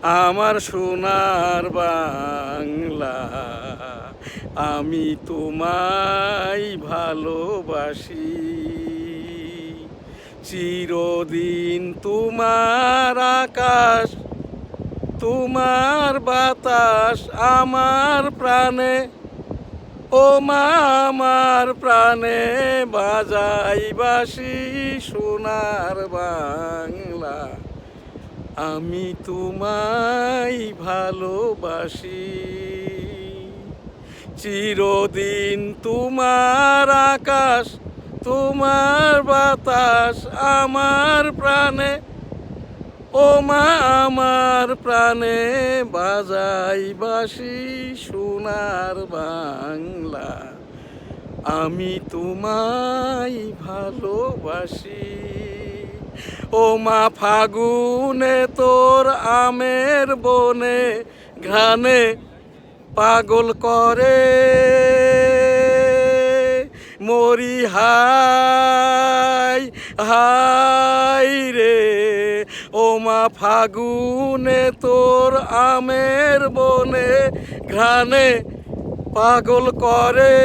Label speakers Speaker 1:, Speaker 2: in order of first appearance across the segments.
Speaker 1: আমার সোনার বাংলা, আমি তোমায় ভালোবাসি। চিরদিন তোমার আকাশ, তোমার বাতাস আমার প্রাণে, ও মা আমার প্রাণে বাজাই বাঁশি। সোনার বাংলা, আমি তোমায় ভালোবাসি। চিরদিন তোমার আকাশ, তোমার বাতাস আমার প্রাণে, ও মা আমার প্রাণে বাজাই বাঁশি। সোনার বাংলা, আমি তোমায় ভালোবাসি। ও মা ফাগুনে তোর আমের বনে ঘ্রাণে পাগল করে মরি, হাই হাই রে। ও মা ফাগুনে তোর আমের বনে ঘ্রাণে পাগল করে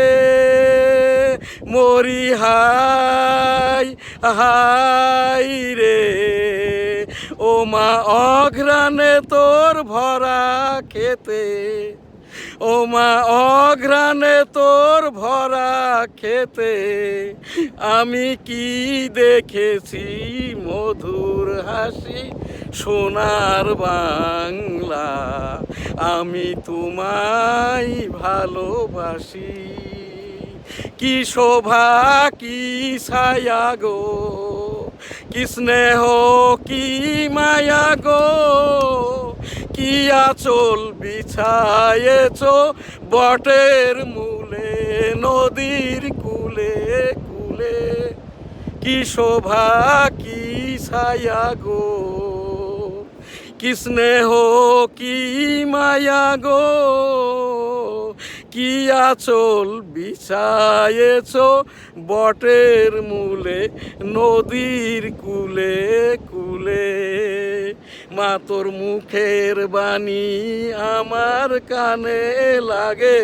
Speaker 1: মরি, হাই হাই রে। ও মা অঘ্রাণে তোর ভরা খেতে, ও মা অঘ্রাণে তোর ভরা খেতে আমি কি দেখেছি মধুর হাসি। সোনার বাংলা, আমি তোমায় ভালোবাসি। কি শোভা কি ছায়া গো, কি স্নেহ কি মায়া গো, কি আঁচল বিছায়েছ বটের মূলে নদীর কূলে কূলে। কি শোভা কি ছায়া গো, কি স্নেহ কি মায়া গো, কি আঁচল বিছায়েছ বটের মূলে নদীর কূলে কূলে। মা তোর মুখের বাণী আমার কানে লাগে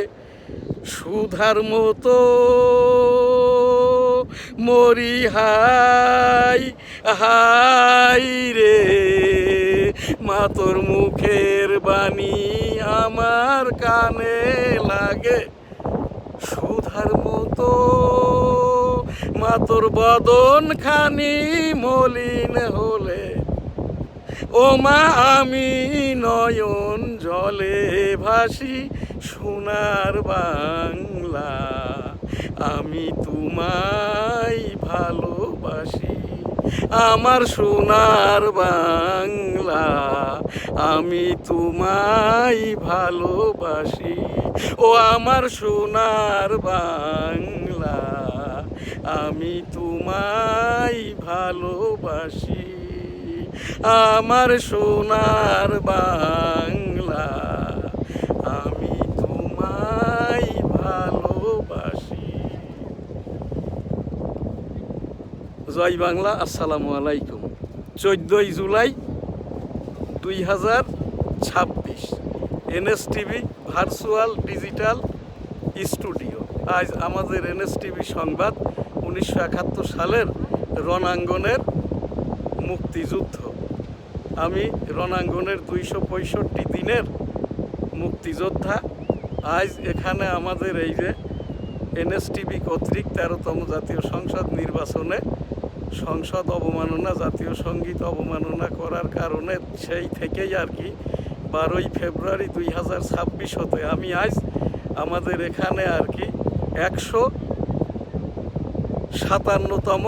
Speaker 1: সুধার মতো মরি, হাই হাই রে। মা তোর মুখের বাণী আমার কানে লাগে সুধার মতো, মা তোর বদন খানি মলিন হলে, ও মা আমি নয়ন জলে ভাসি। সোনার বাংলা, আমি তোমায় ভালোবাসি। আমার সোনার বাংলা, আমি তোমায় ভালোবাসি। ও আমার সোনার বাংলা, আমি তোমায় ভালোবাসি। আমার সোনার বাংলা, আমি তোমায় ভালোবাসি। জয় বাংলা। আসসালামু আলাইকুম। 14 July 2026, NSTV virtual digital studio. আজ আমাদের NSTV সংবাদ 1971 সালের রণাঙ্গনের মুক্তিযুদ্ধ। আমি রণাঙ্গনের 265 দিনের মুক্তিযোদ্ধা। আজ এখানে আমাদের এই যে NSTV কর্তৃক 13তম জাতীয় সংসদ নির্বাচনে সংসদ অবমাননা, জাতীয় সঙ্গীত অবমাননা করার কারণে সেই থেকেই আর কি 12ই ফেব্রুয়ারি 2026 হতে আমি আজ আমাদের এখানে আর কি 157তম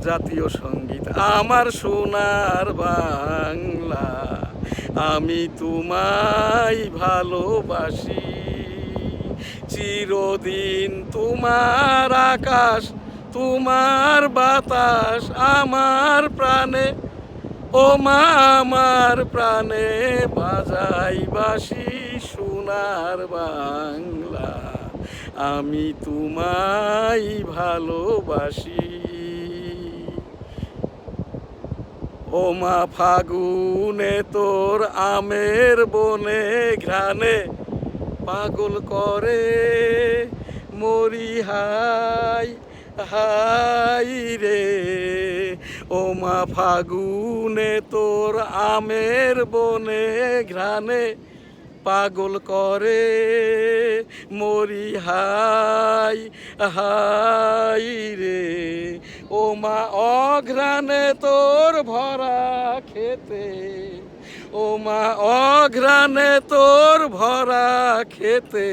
Speaker 1: জাতীয় সঙ্গীত। আমার সোনার বাংলা, আমি তোমায় ভালোবাসি। চিরদিন তোমার আকাশ, তোমার বাতাস আমার প্রাণে, ও মা আমার প্রাণে বাজাই বাঁশি। সোনার বাংলা, আমি তোমায় ভালোবাসি। ও মা ফাগুনে তোর আমের বনে ঘ্রাণে পাগল করে মরি হাই হাই রে। ও মা ফাগুনে তোর আমের বনে ঘ্রাণে পাগল করে মরি হাই হাই রে। ও মা অঘ্রাণে তোর ভরা খেতে, ও মা অঘ্রাণে তোর ভরা খেতে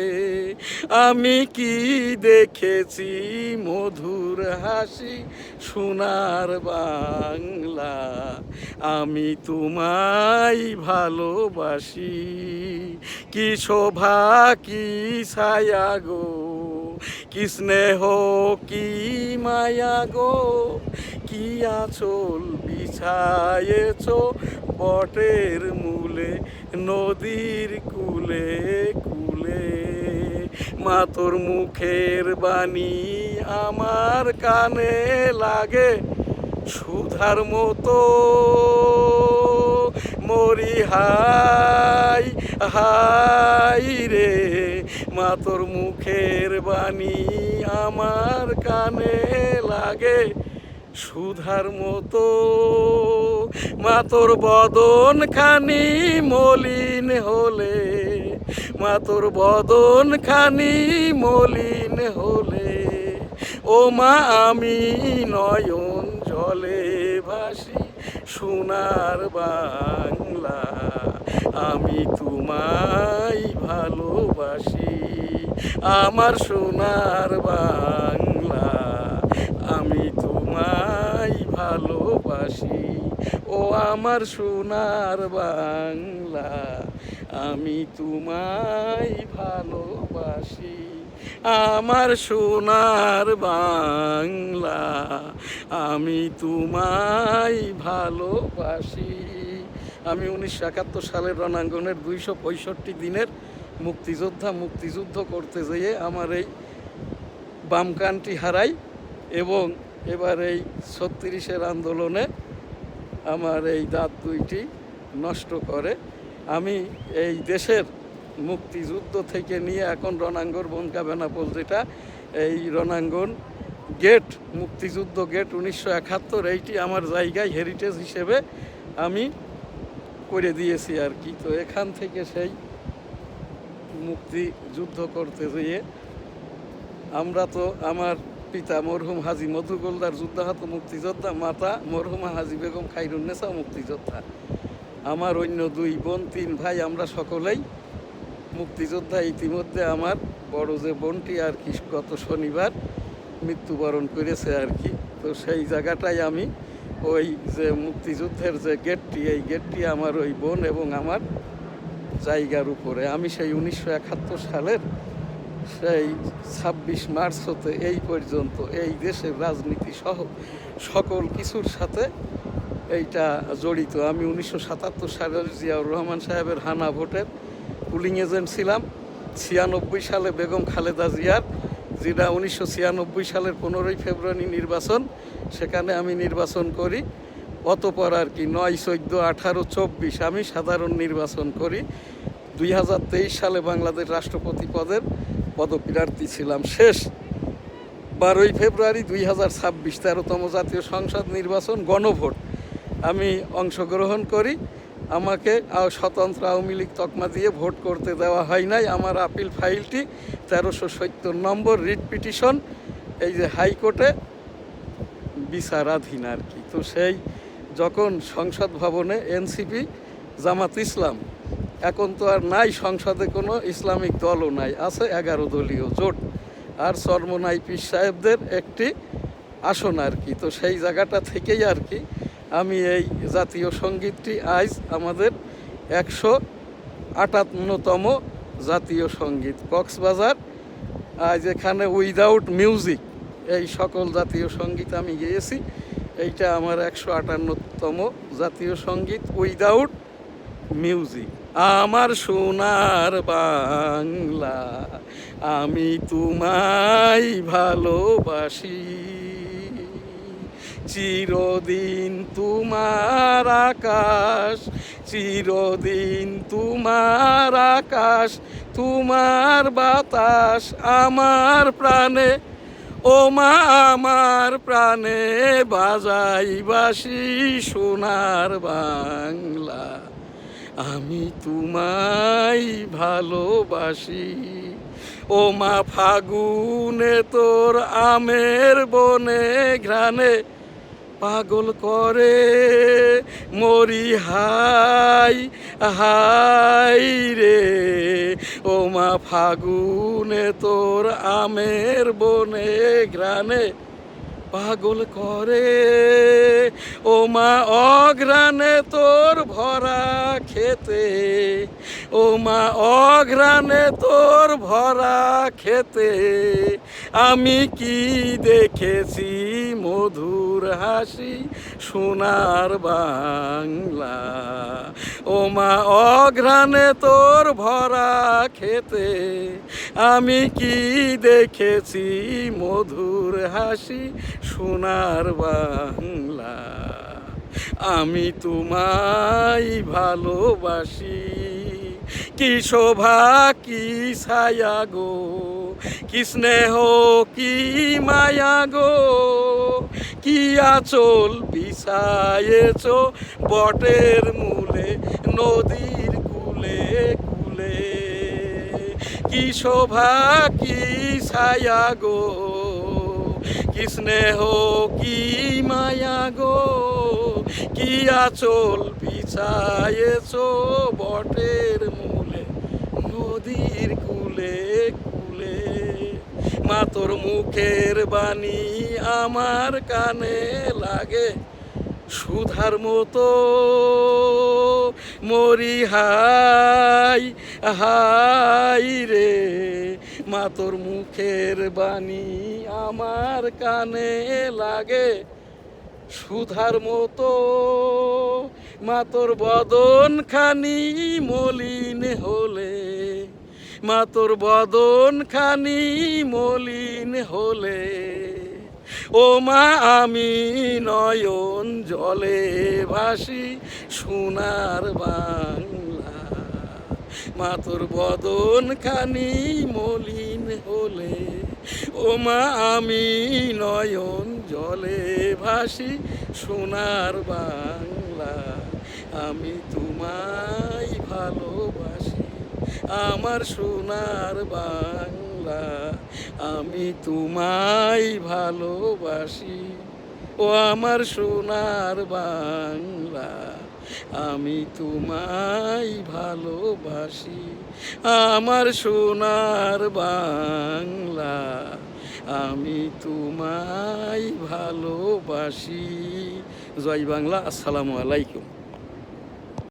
Speaker 1: আমি কি দেখেছি মধুর হাসি সোনার বাংলা। আমি তোমায় ভালোবাসি, কি শোভা কি ছায়া গো, কি স্নেহ কি মায়া গো, কি আঁচল বিছায়েছ বটের মূলে নদীর কূলে কূলে। মা তোর মুখের বাণী আমার কানে লাগে সুধার মতো মরি হাই হাই রে। মা তোর মুখের বাণী আমার কানে লাগে সুধার মতো। মা তোর বদন খানি মলিন হলে, মা তোর বদন খানি মলিন হলে ও মা আমি নয়ন জলে ভাসি সোনার বাংলা। আমি তোমায় ভালোবাসি আমার সোনার বাংলা। আমি তোমায় ভালোবাসি ও আমার সোনার বাংলা। আমি তোমায় ভালোবাসি আমার সোনার বাংলা। আমি তোমায় ভালোবাসি। আমি 1971 সালের রণাঙ্গনের 265 দিনের মুক্তিযোদ্ধা। মুক্তিযুদ্ধ করতে যেয়ে আমার এই বাম কানটি হারাই এবং এবার এই 36-এর আন্দোলনে আমার এই দাঁত দুইটি নষ্ট করে। আমি এই দেশের মুক্তিযুদ্ধ থেকে নিয়ে এখন রণাঙ্গন বনকা বেনাপোল, যেটা এই রণাঙ্গন গেট, মুক্তিযুদ্ধ গেট 1971, এইটি আমার জায়গায় হেরিটেজ হিসেবে আমি করে দিয়েছি আর কি। তো এখান থেকে সেই মুক্তিযুদ্ধ করতে যেয়ে আমরা তো আমার পিতা মরহুম হাজী মধু গোলদার যুদ্ধাহত মুক্তিযোদ্ধা, মাতা মরহুমা হাজী বেগম খাইরুন্নেসা মুক্তিযোদ্ধা, আমার অন্য 2 বোন 3 ভাই, আমরা সকলেই মুক্তিযোদ্ধা। ইতিমধ্যে আমার বড় যে বোনটি আর কি গত শনিবার মৃত্যুবরণ করেছে আর কি। তো সেই জায়গাটায় আমি ওই যে মুক্তিযুদ্ধের যে গেটটি, এই গেটটি আমার ওই বোন এবং আমার জায়গার উপরে। আমি সেই 1971 সালের সেই 26 মার্চ হতে এই পর্যন্ত এই দেশের রাজনীতি সহ সকল কিছুর সাথে এইটা জড়িত। আমি 1977 সালের জিয়াউর রহমান সাহেবের হানা ভোটের পুলিং এজেন্ট ছিলাম। 96 সালে বেগম খালেদা জিয়ার, যেটা 1996 সালের 15ই ফেব্রুয়ারি নির্বাচন, সেখানে আমি নির্বাচন করি। অতপর আর কি 9, 14, 18, 24 আমি সাধারণ নির্বাচন করি। 2023 সালে বাংলাদেশ রাষ্ট্রপতি পদের পদপ্রার্থী ছিলাম। শেষ 12ই ফেব্রুয়ারি 2026 13তম জাতীয় সংসদ নির্বাচন গণভোট আমি অংশগ্রহণ করি। আমাকে স্বতন্ত্র আওয়ামী লীগ তকমা দিয়ে ভোট করতে দেওয়া হয় নাই। আমার আপিল ফাইলটি 1370 নম্বর রিট পিটিশন এই যে হাইকোর্টে বিচারাধীন আর কি। তো সেই যখন সংসদ ভবনে এনসিপি, জামাত ইসলাম, এখন তো আর নাই সংসদে কোনো ইসলামিক দলও নাই, আছে 11 দলীয় জোট আর চরমোনাই পীর সাহেবদের একটি আসন আর কি। তো সেই জায়গাটা থেকেই আর কি আমি এই জাতীয় সঙ্গীতটি আজ আমাদের 158তম জাতীয় সঙ্গীত কক্সবাজার, আজ এখানে উইদাউট মিউজিক এই সকল জাতীয় সঙ্গীত আমি গেয়েছি। এইটা আমার 158তম জাতীয় সঙ্গীত উইদাউট মিউজিক। আমার সোনার বাংলা আমি তোমায় ভালোবাসি, চিরদিন তোমার আকাশ, চিরদিন তোমার আকাশ, তোমার বাতাস আমার প্রাণে, ও মা আমার প্রাণে বাজাই বাঁশি সোনার বাংলা, আমি তোমায় ভালোবাসি। ও মা ফাগুনে তোর আমের বনে ঘ্রাণে পাগল করে মরি হাই হাই রে, ও মা ফাগুনে তোর আমের বনে ঘ্রাণে পাগল করে, ও মা অঘ্রাণে তোর ভরা খেতে, ও মা অঘ্রাণে তোর ভরা খেতে আমি কি দেখেছি মধুর হাসি সোনার বাংলা, ও মা অঘ্রাণে তোর ভরা খেতে আমি কি দেখেছি মধুর হাসি সোনার বাংলা, আমি তোমায় ভালোবাসি। কি শোভা কি ছায়া গো, কি স্নেহ কি মায়া গো, কি আঁচল বিছায়েছ বটের মূলে নদীর কূলে কূলে, কি শোভা কি ছায়া গো, কি স্নেহ কি মায়া গো, কি আঁচল বিছায়েছ বটের মূলে নদীর কূলে কূলে, মা তোর মুখের বাণী আমার কানে লাগে সুধার মতো মরি হাই হাই রে, মা তোর মুখের বাণী আমার কানে লাগে সুধার মতো, মা তোর বদন খানি মলিন হলে, মা তোর বদন খানি মলিন হলে, ও মা আমি নয়ন জলে ভাসি সোনার বাংলা, মা তোর বদন খানি মলিন হলে, ও মা আমি নয়ন জলে ভাসি সোনার বাংলা, আমি তোমায় ভালোবাসি আমার সোনার বাংলা, আমি তোমায় ভালোবাসি ও আমার সোনার বাংলা, আমি তোমায় ভালোবাসি আমার সোনার বাংলা, আমি তোমায় ভালোবাসি। জয় বাংলা। আসসালামু আলাইকুম।